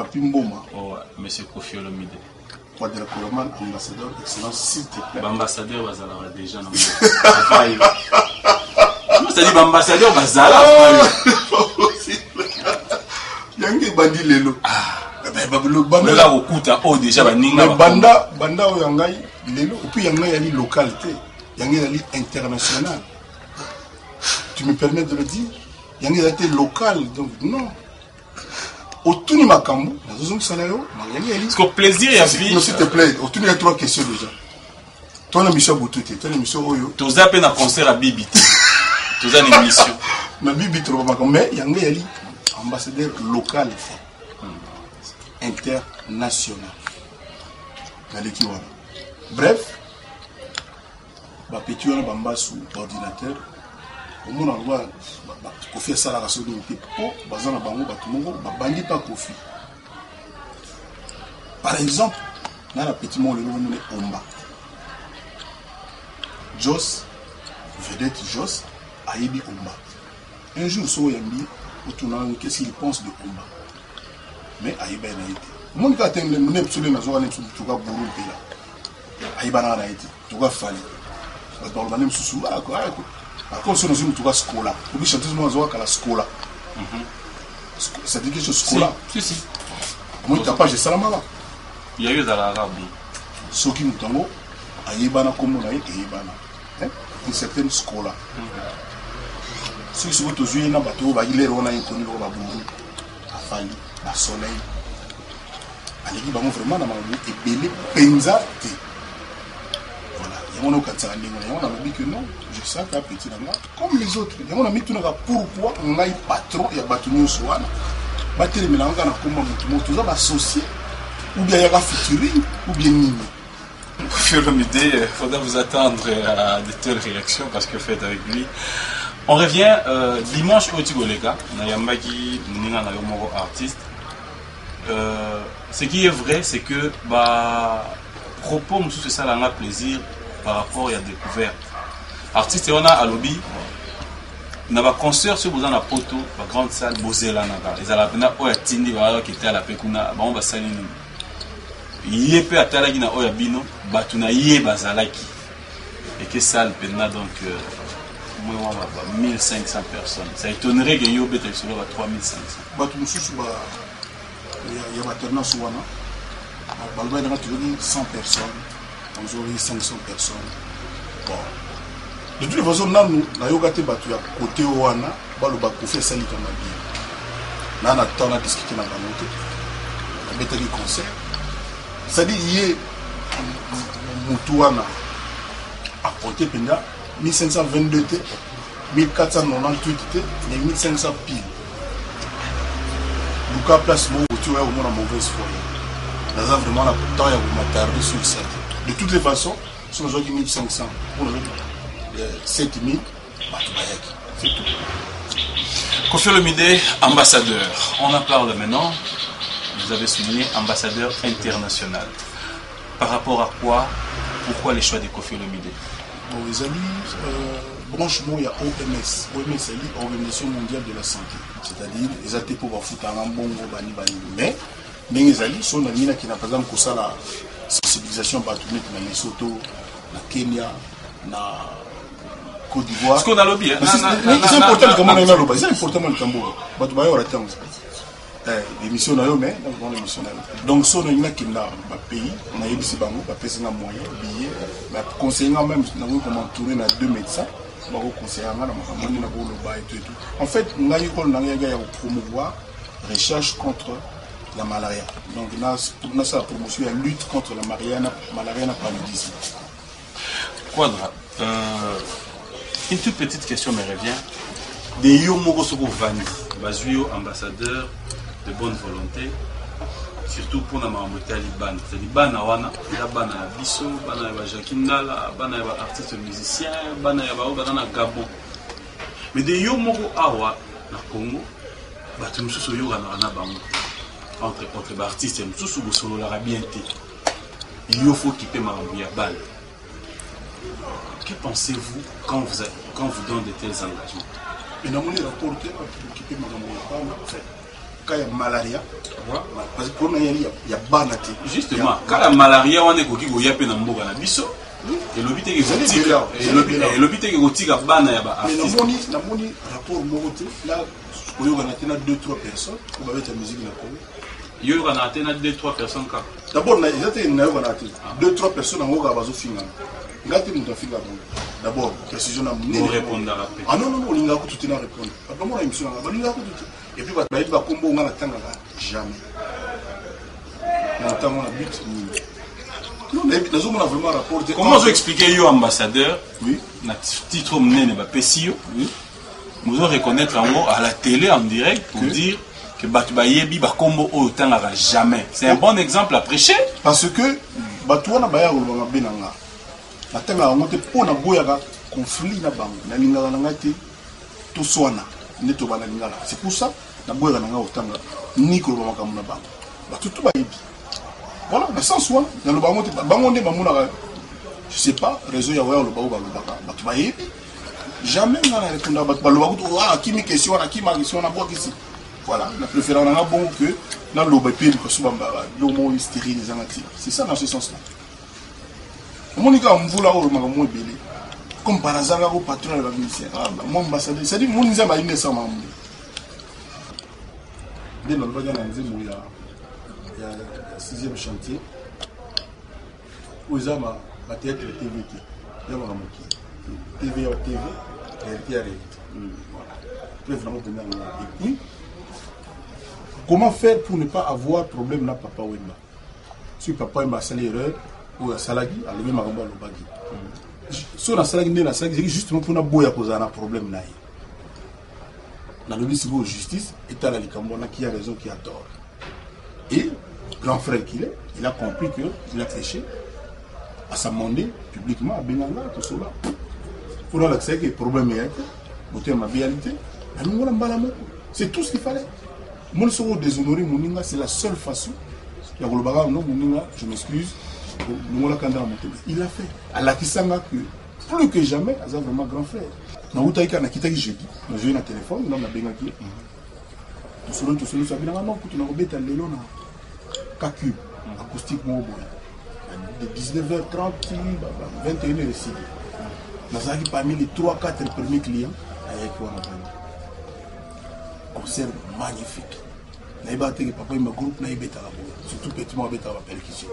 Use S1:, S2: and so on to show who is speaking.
S1: Pimboma.
S2: Oh, monsieur Kofi Olomide.
S1: Kwadela Koloman, ambassadeur, excellence, s'il te plaît.
S2: Ambassadeur Bazala déjà dans le travail. C'est-à-dire ambassadeur Bazala.
S1: Yangi bandi lelo.
S2: Mais là au kuta oh déjà baninga.
S1: Banda o yangai lelo et puis yangai yali localité, yangai yali international. Tu me permets de le dire? Yangai yali local donc non. Autour makambo, la zone salario, yangai yali.
S2: Parce qu'au plaisir et à vie.
S1: Non s'il te plaît, autour il y a 3 questions déjà. Toi la mission Boutouté, toi la mission Oyo.
S2: Tu as peine à concert à Bibiti. Tu as une émission.
S1: Mais Bibiti mais yangai yali ambassadeur local. International. Bref, petit on bamba sous ordinateur. Au monde on voit Kofi ça la raison de pour bazana bango batumongo bandi pas Kofi. Par exemple, dans la petit monde le nom est Omba. Jos vedette Jos Aïbi Omba. Un jour so yambi autour qu'est-ce qu'il pense de Omba. Mais Aïba n'a été. Mon cas, tu as un peu de maison, tu as bourrou là. Aïba n'a été. Tu as fallu. Parce que tu as un sous à quoi. Par contre, si tu as scola, tu as chanté à la scola. Ça dit que je scola.
S2: Si.
S1: Moi, tu n'as pas de salamala.
S2: Il y a eu dans l'arabe.
S1: Ce qui nous tango, Aïba n'a comme on a été Aïba. Une certaine scola. Si vous avez tous eu un bateau, il est rona inconnu, il va bourrou. Afali. La soleil. Aleki bango vraiment na mabu ebele penza te. Voilà, il y a mon okatsa ndingo, il y a mon que non, je sais qu'à petit là comme les autres. Il y a mon ami tout na pourquoi on a patron ya batuni soana. Bateli melanga na komba mutu tout ça associé ou bien il y a featuring ou bien nini.
S2: Sur l'idée, il faudra vous attendre à de telles réactions parce que faites avec lui. On revient dimanche au Tigolega, on a Yambagi, on a un artiste. Ce qui est vrai, c'est que propos c'est ça là plaisir par rapport à la découverte. Artiste on a à lobby, on a un concert sur vous en a poto, la grande salle Bozela naga. Les alapena oya tindi qui était à la pekuna, on va salir. Il peut atteindre na oya bino, batuna yé bazalaki. Et que salle pena donc. 1500 personnes. Ça étonnerait que Yobe était sur 3500.
S1: Il y a maintenant 100 personnes, on 500 personnes. Bon. De toute façon, nous avons côté Oana, nous avons fait ça. Nous avons discuté dans la montée. Nous avons fait un concert. C'est-à-dire, il y a Moutouana à porter 1522 T, 1498 T, et 1500 piles. Lucas place mon retour au monde en mauvaise foi. Nous avons vraiment le temps de m'attarder sur ça. De toutes les façons, si nous avons 1500, pour nous 7000, c'est tout.
S2: Kofi Olomide, ambassadeur. On en parle maintenant. Vous avez souligné ambassadeur international. Par rapport à quoi? Pourquoi les choix de Kofi Olomide?
S1: Bon, les amis, branchement, il y a OMS. OMS, c'est l'Organisation mondiale de la santé. C'est-à-dire, les athées pour foutre un bon bani. Mais, les amis sont dans qui n'a pas exemple que ça la sensibilisation par tout le monde, dans Lesotho, dans Kenya, dans Côte d'Ivoire.
S2: Est-ce qu'on a lobby?
S1: C'est important comment on a lobby. C'est important le tambour. L'émission na yo mais dans l'émission na donc so na qui na pays na yebisi bango ba pesa na moyen billet ba conseiller même na comment tourner na 2 médecins ba ko conseiller na makambo na ko loba et tout. En fait ngai ko na ya promouvoir recherche contre la malaria. Donc na ça promotion la lutte contre la malaria na paludisme.
S2: Quadra, une toute petite question me revient. Des yo moko soko vani, bazuyo ambassadeur de bonne volonté, surtout pour la mamboté à Liban. C'est Liban à Wana, Liban à Bisso, Liban à Jacqueline Nala, Liban à artiste musicien, Liban à Gabon. Mais des yo moko awa na Congo, batu mususu yo na bango. Entre artistes mususu go solo la bien té. Il faut quitter mamboya bal. Que pensez-vous quand vous donnez de tels engagements?
S1: Et dans mon rapport, qui peut m'envoyer en fait. cas de malaria. Parce que pour nous, il y a banati.
S2: Justement, quand la malaria, on est au Kigo Yapé dans Mboga na biso, et l'hôpital qui est l'hôpital qui est bana ya ba.
S1: Mais la moni rapport moté là, on a 2-3 personnes, on va mettre la musique na Congo.
S2: Il y a 2-3 personnes quand.
S1: D'abord, il y a 2-3 personnes en Oga bazo finga. Ngati nous finga d'abord, précision na
S2: moni. Pour répondre à la paix.
S1: Ah non, on linga ko tout na répondre. Pas moi la émission na linga ko tout. Et puis ba kombo on a tanga jamais. Notamment la but. Non, mais nous avons vraiment rapport.
S2: Comment vous expliquez yo ambassadeur?
S1: Oui.
S2: Na titre mnene ba pesio. Oui. Nous allons reconnaître en mot à la télé en direct pour dire que Batuba Yebi Bakombo Otangara jamais. C'est un bon exemple à prêcher.
S1: Parce que Batouana Baya ou Benanga, la terre a monté pour na boyaga conflit na bang, na lingala ngati tout soana, neto bana lingala. C'est pour ça na boyaga nga Otanga ni ko ba makamuna bang. Batutu ba yebi. Voilà, mais sans soi, dans le bangonde bangonde bamuna je sais pas, réseau ya wa le ba ba Batuba Yebi. Jamais on a répondu à Batuba ah qui me question à qui ma question na bois ici. Voilà, la préférence on a bon que dans l'obépile que souvent l'homo hystérie des anati. C'est ça dans ce sens-là. Monica Mvula ou Magamou Bélé. Comme par hasard, au patron de la ministère. Ah, mon ambassadeur, c'est-à-dire mon nizam a une naissance. Dès le bagage il y a 6e chantier. Où ils ont ma théâtre TV. Il y a ma TV, réalité à réalité. Voilà. Et puis, comment faire pour ne pas avoir problème là, papa Wemba? Si papa Wemba a fait l'erreur, ou a salagi, a levé ma gamba le bagi. Si on a salagi, c'est justement pour ne pas avoir un problème là. Dans le ministère de la justice, État la Likambona qui a raison, qui a tort. Et, grand frère qu'il est, il a compris qu'il a péché à s'amender publiquement à Benanga, tout cela. Pour l'accès que le problème est, pour ma réalité, c'est tout ce qu'il fallait. Mon soro déshonoré, Mouninga, c'est la seule façon. Je m'excuse. Il l'a fait. À la Kisanga, que plus que jamais, il a vraiment grand frère. Dans le cas où il jeudi, on a joué un téléphone, on a bengaki. Tout cela, ça vient non, on a obéi à l'élon, Kaku, acoustique, de 19h30, 21h ici. Nous avons parmi les 3-4 premiers clients avec qui on a vendu. Concert magnifique. Papa, il m'a groupe, surtout petit, moi, avec la percussion.